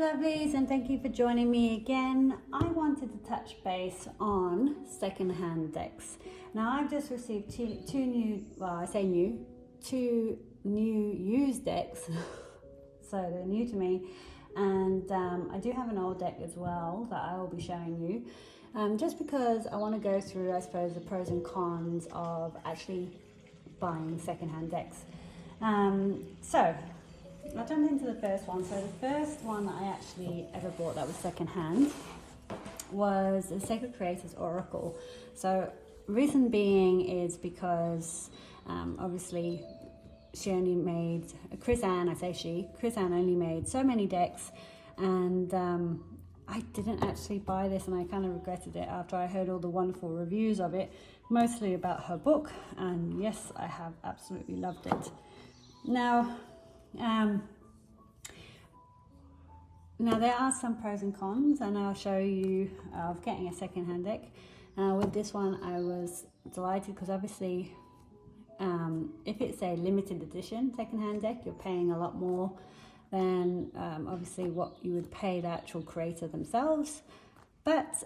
lovelies, and thank you for joining me again. I wanted to touch base on secondhand decks. Now I've just received two new used decks, so they're new to me, and I do have an old deck as well that I will be showing you, just because I want to go through, I suppose, the pros and cons of actually buying secondhand decks. So I'll jump into the first one. So the first one that I actually ever bought that was secondhand was the Sacred Creators Oracle. So reason being is because obviously Chris Ann only made so many decks, and I didn't actually buy this, and I kind of regretted it after I heard all the wonderful reviews of it, mostly about her book, and yes, I have absolutely loved it. Now there are some pros and cons, and I'll show you of getting a second-hand deck. With this one, I was delighted because obviously, if it's a limited edition second-hand deck, you're paying a lot more than obviously what you would pay the actual creator themselves. But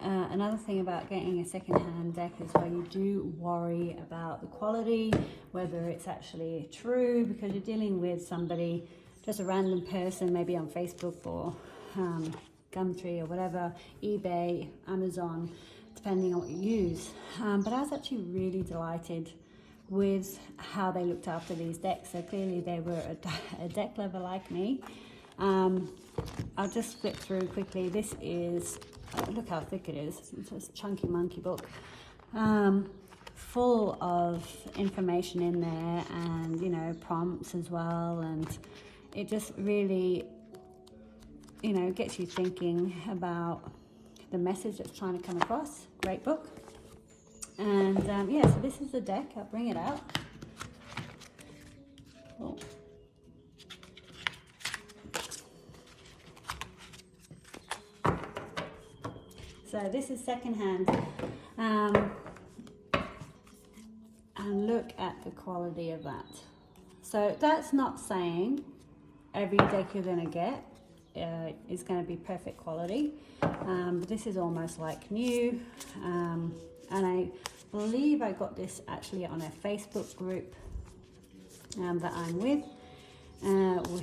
another thing about getting a second-hand deck is where you do worry about the quality, whether it's actually true, because you're dealing with somebody, just a random person, maybe on Facebook or Gumtree or whatever, eBay, Amazon, depending on what you use. But I was actually really delighted with how they looked after these decks. So clearly they were a deck lover like me. I'll just flip through quickly. This is, look how thick it is. It's a chunky monkey book, full of information in there, and, you know, prompts as well. And it just really, you know, gets you thinking about the message that's trying to come across. Great book. And yeah, so this is the deck. I'll bring it out. Oh. So this is secondhand, and look at the quality of that. So that's not saying every deck you're going to get is going to be perfect quality, but this is almost like new, and I believe I got this actually on a Facebook group that I'm with,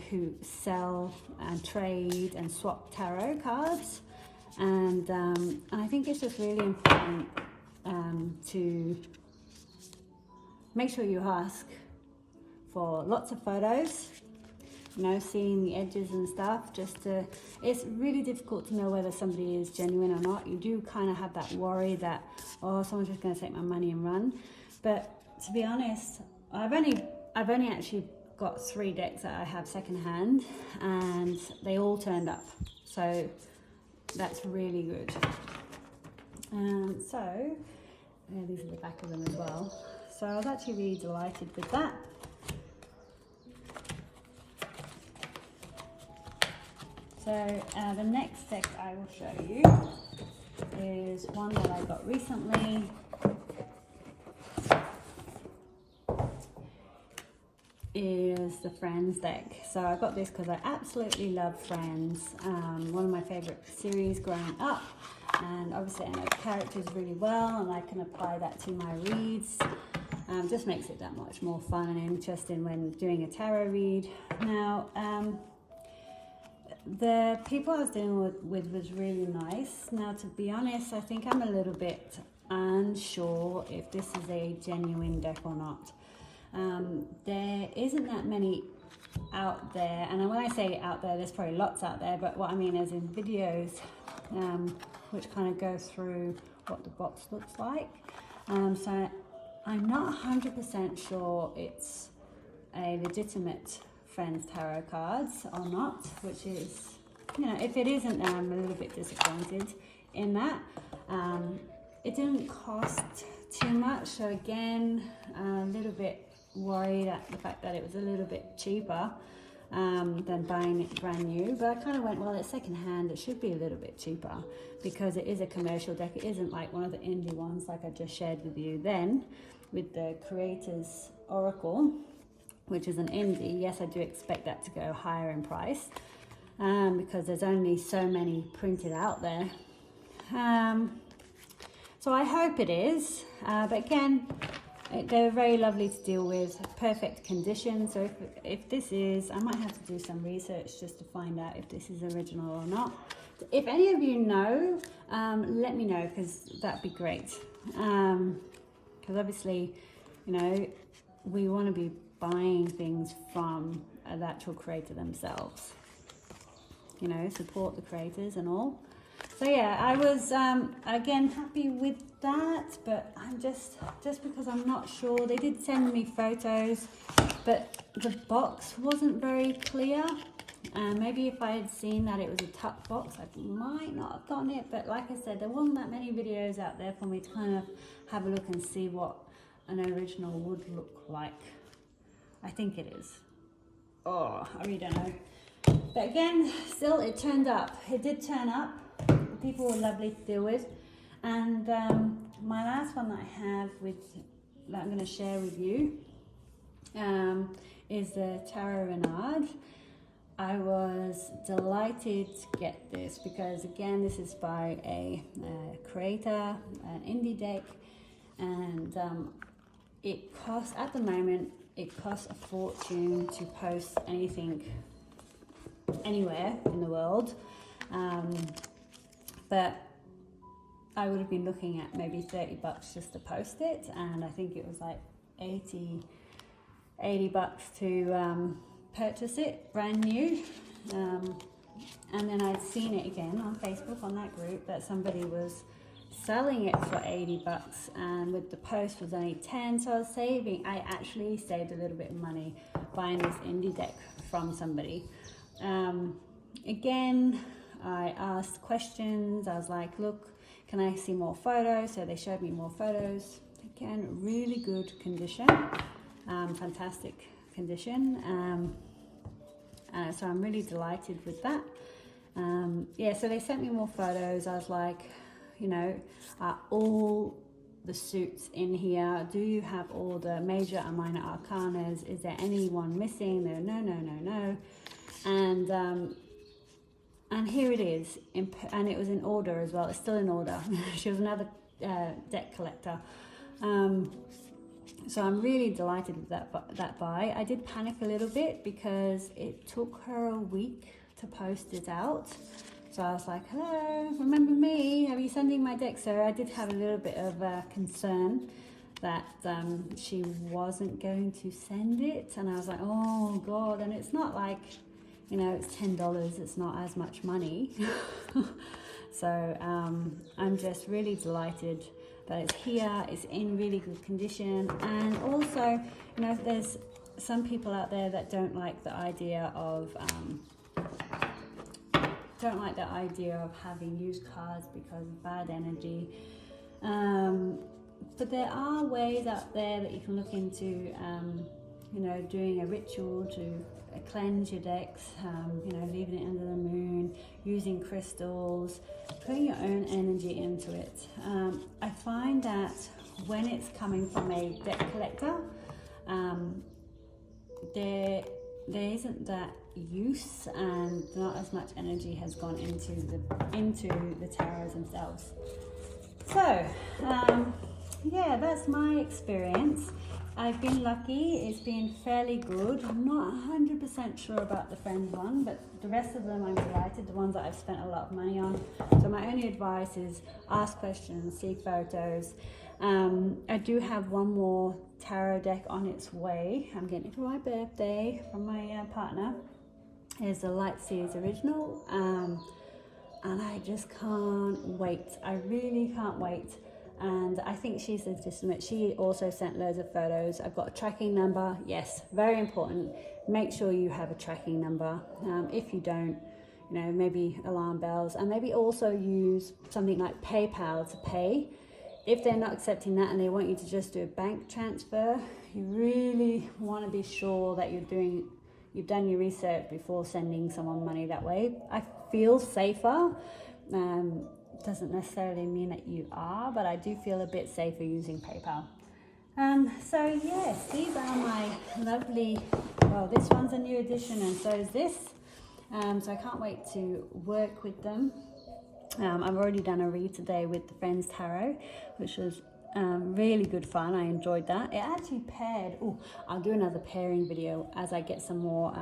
who sell and trade and swap tarot cards. And I think it's just really important to make sure you ask for lots of photos, you know, seeing the edges and stuff. It's really difficult to know whether somebody is genuine or not. You do kind of have that worry that, oh, someone's just going to take my money and run. But to be honest, I've only actually got 3 decks that I have secondhand, and they all turned up. So that's really good. So these are the back of them as well. So I was actually really delighted with that. So the next deck I will show you is one that I got recently. Is the Friends deck. So I got this because I absolutely love Friends, one of my favorite series growing up, and obviously I know the characters really well, and I can apply that to my reads. Just makes it that much more fun and interesting when doing a tarot read. Now the people I was dealing with was really nice. Now, to be honest, I think I'm a little bit unsure if this is a genuine deck or not. There isn't that many out there, and when I say out there, there's probably lots out there, but what I mean is in videos which kind of go through what the box looks like. So I'm not 100% sure it's a legitimate Friends tarot cards or not, which is, you know, if it isn't, then I'm a little bit disappointed in that. It didn't cost too much, so again, a little bit worried at the fact that it was a little bit cheaper than buying it brand new. But I kind of went, well, it's second hand, it should be a little bit cheaper because it is a commercial deck. It isn't like one of the indie ones like I just shared with you then with the Creators Oracle. which is an indie, yes, I do expect that to go higher in price, because there's only so many printed out there. So I hope it is, but again, they're very lovely to deal with, perfect condition. So if this is, I might have to do some research just to find out if this is original or not. If any of you know, let me know, because that'd be great. Because obviously, you know, we want to be buying things from the actual creator themselves. You know, support the creators and all. So yeah, I was again happy with that, but I'm just because I'm not sure. They did send me photos, but the box wasn't very clear. Maybe if I had seen that it was a tuck box, I might not have gotten it. But like I said, there wasn't that many videos out there for me to kind of have a look and see what an original would look like. I think it is. Oh, I really don't know. But again, still, it turned up. It did turn up. The people were lovely to deal with. And my last one that I have that I'm going to share with you is the Tarot Renard. I was delighted to get this because, again, this is by a creator, an indie deck, and it costs, at the moment, it costs a fortune to post anything anywhere in the world, but I would have been looking at maybe $30 just to post it, and I think it was like $80 to purchase it brand new. And then I'd seen it again on Facebook on that group that somebody was selling it for $80, and with the post was only 10, so I actually saved a little bit of money buying this indie deck from somebody. Again, I asked questions. I was like, look, can I see more photos? So they showed me more photos. Again, really good condition, fantastic condition. So I'm really delighted with that. Yeah, so they sent me more photos. I was like, you know, are all the suits in here? Do you have all the major and minor arcanas? Is there anyone missing? No. And here it is, and it was in order as well. It's still in order. She was another deck collector. So I'm really delighted with that buy. I did panic a little bit because it took her a week to post it out. So I was like, hello, remember me? Are you sending my deck? So I did have a little bit of concern that she wasn't going to send it. And I was like, oh God. And it's not like, you know, it's $10. It's not as much money. So I'm just really delighted that it's here. It's in really good condition. And also, you know, there's some people out there that don't like the idea of having used cards because of bad energy. But there are ways out there that you can look into, you know, doing a ritual to cleanse your decks, you know, leaving it under the moon, using crystals, putting your own energy into it. I find that when it's coming from a deck collector, there isn't that use, and not as much energy has gone into the tarots themselves. So yeah, that's my experience. I've been lucky. It's been fairly good. I'm not 100% sure about the friend one, but the rest of them I'm delighted, the ones that I've spent a lot of money on. So my only advice is ask questions, see photos. I do have one more tarot deck on its way. I'm getting it for my birthday from my partner. It's a Light Series original, and I just can't wait. I really can't wait. And I think she's legitimate. She also sent loads of photos. I've got a tracking number. Yes, very important. Make sure you have a tracking number. If you don't, you know, maybe alarm bells, and maybe also use something like PayPal to pay. If they're not accepting that and they want you to just do a bank transfer, you really want to be sure that you've done your research before sending someone money that way. I feel safer. Doesn't necessarily mean that you are, but I do feel a bit safer using PayPal. So yes, these are my lovely, well, this one's a new addition and so is this. So I can't wait to work with them. I've already done a read today with the Friends Tarot, which was really good fun. I enjoyed that. It actually paired, oh, I'll do another pairing video as I get some more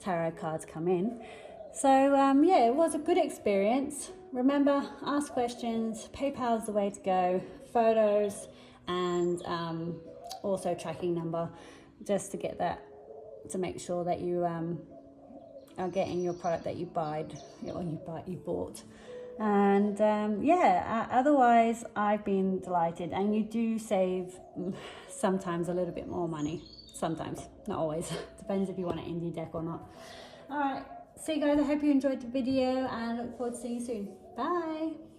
tarot cards come in. So yeah, it was a good experience. Remember, ask questions, PayPal's the way to go, photos, and also tracking number, just to get that, to make sure that you are getting your product that you you bought. And yeah, otherwise I've been delighted, and you do save sometimes a little bit more money, sometimes, not always. Depends if you want an indie deck or not. All right, see you guys, I hope you enjoyed the video and I look forward to seeing you soon. Bye.